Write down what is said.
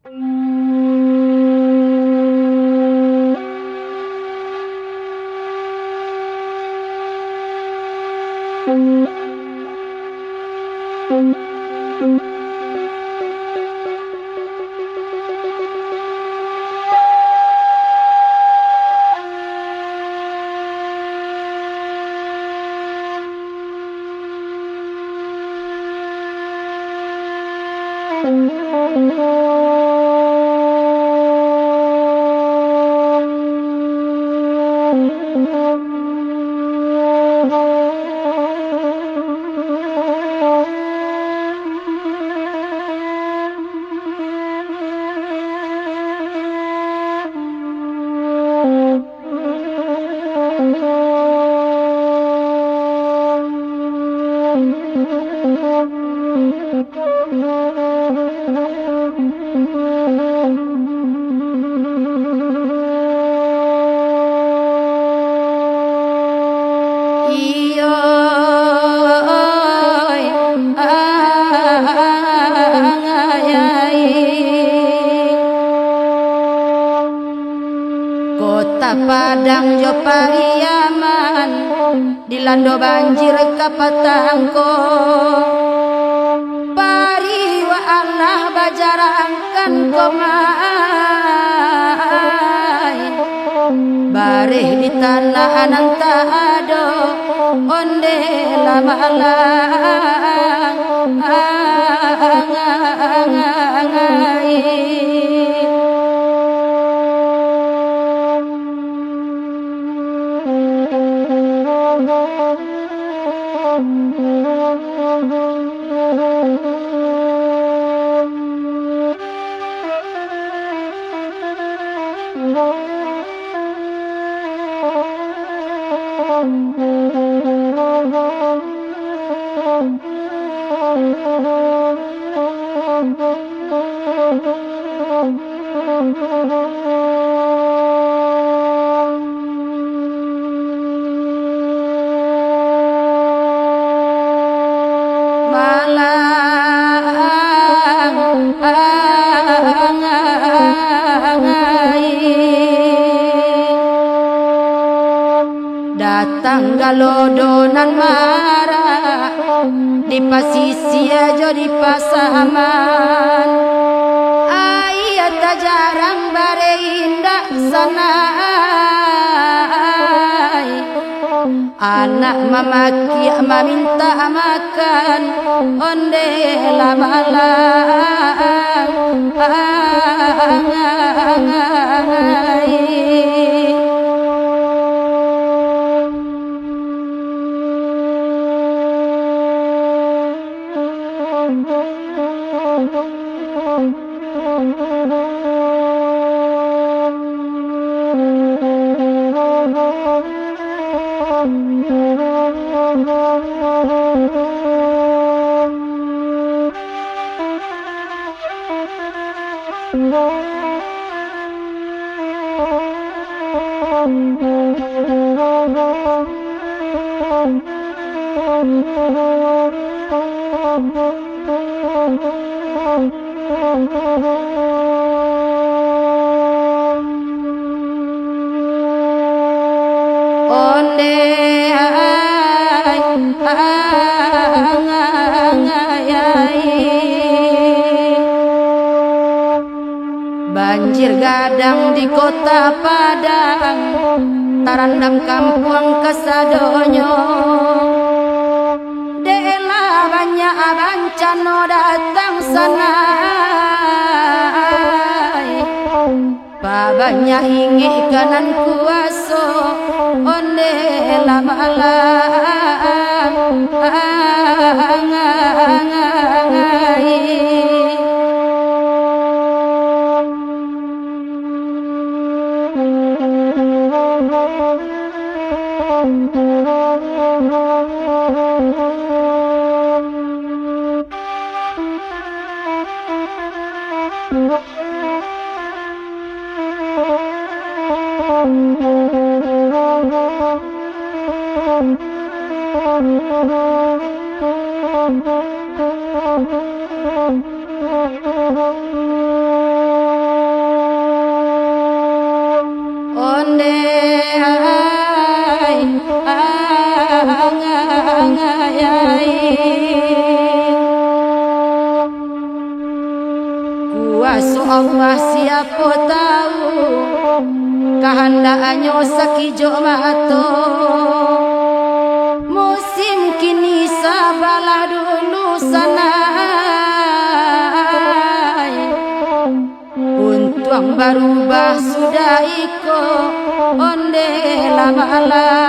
Kota Padang jo Pariaman dilando banjir kapatangko pariwa Allah bajarangkan komai bareh di tanah ananta ado onde lamalang datang galodonan marah di pasisi aja di pasaman ayat jarang bare indah sanai anak mamaki meminta makan onde lamalang banjir gadang di kota Padang tarandam kampung kasadonyo dela banyak bancano datang sana banyak ingi kanan kuaso onde lamalang Kuasa Allah siapa tahu kehendaknya sakijo mato. Musim kini sabalah dulu sanai. Untuang berubah sudah iko onde lamalang.